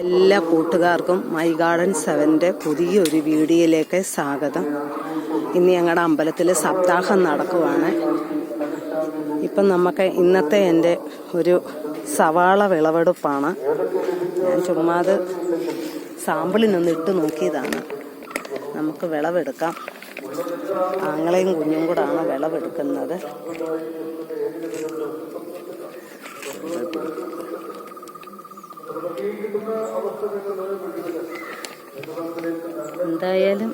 എല്ലാ കൂട്ടുകാർക്കും my garden 7ന്റെ പുതിയൊരു വീഡിയോയിലേക്ക് സ്വാഗതം. ഇന്ന് ഞങ്ങളുടെ അമ്പലത്തിൽ സപ്താഹം നടക്കുവാണ്. ഇപ്പം നമുക്ക് ഇന്നത്തെ എൻ്റെ ഒരു സവാള വിളവെടുപ്പാണ്. ഞാൻ ചുമ്മാത് സാമ്പിളിനൊന്ന് ഇട്ട് നോക്കിയതാണ്. നമുക്ക് വിളവെടുക്കാം. ആങ്ങളെയും കുഞ്ഞും കൂടാണ് വിളവെടുക്കുന്നത്. എന്തായാലും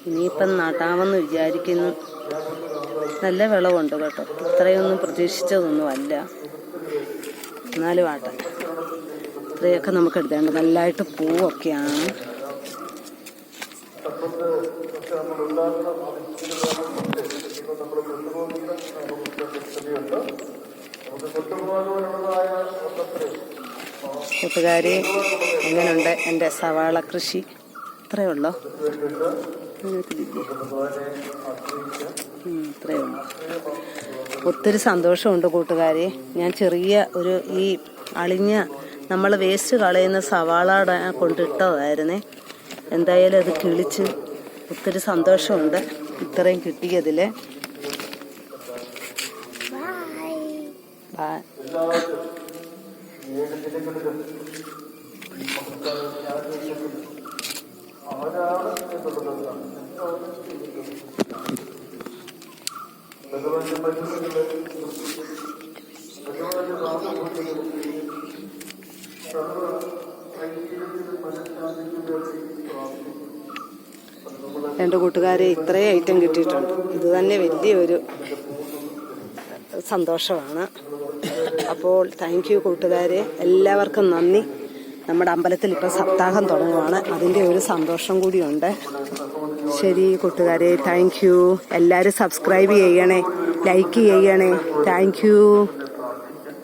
ഇനിയിപ്പം നടാമെന്ന് വിചാരിക്കുന്നു. നല്ല വിളവുണ്ട് കേട്ടോ. ഇത്രയൊന്നും പ്രതീക്ഷിച്ചതൊന്നുമല്ല. എന്നാലും ആട്ടെ, ഇത്രയൊക്കെ നമുക്ക് എടുത്തേണ്ട. നല്ലതായിട്ട് പൂവൊക്കെയാണ്. കൂട്ടുകാരി, എങ്ങനെയുണ്ട് എൻ്റെ സവാള കൃഷി? ഇത്രയേ ഉള്ളോ? ഇത്രയേ ഉള്ളൂ. ഒത്തിരി സന്തോഷമുണ്ട് കൂട്ടുകാരി. ഞാൻ ചെറിയ ഒരു ഈ അളിഞ്ഞ നമ്മൾ വേസ്റ്റ് കളയുന്ന സവാള കൊണ്ടിട്ടതായിരുന്നേ. എന്തായാലും അത് കിളിച്ച് ഒത്തിരി സന്തോഷമുണ്ട് ഇത്രയും കിട്ടിയതിൽ. എൻ്റെ കൂട്ടുകാരെ, ഇത്രയും ഐറ്റം കിട്ടിയിട്ടുണ്ട്. ഇത് തന്നെ വലിയൊരു സന്തോഷമാണ്. അപ്പോൾ താങ്ക് യു കൂട്ടുകാരെ, എല്ലാവർക്കും നന്ദി. നമ്മുടെ അമ്പലത്തിൽ ഇപ്പോൾ സപ്താഹം തുടങ്ങുവാണ്. അതിൻ്റെ ഒരു സന്തോഷം കൂടിയുണ്ട്. ശരി കൂട്ടുകാരെ, താങ്ക് യു. എല്ലാവരും സബ്സ്ക്രൈബ് ചെയ്യണേ, ലൈക്ക് ചെയ്യണേ. Thank you.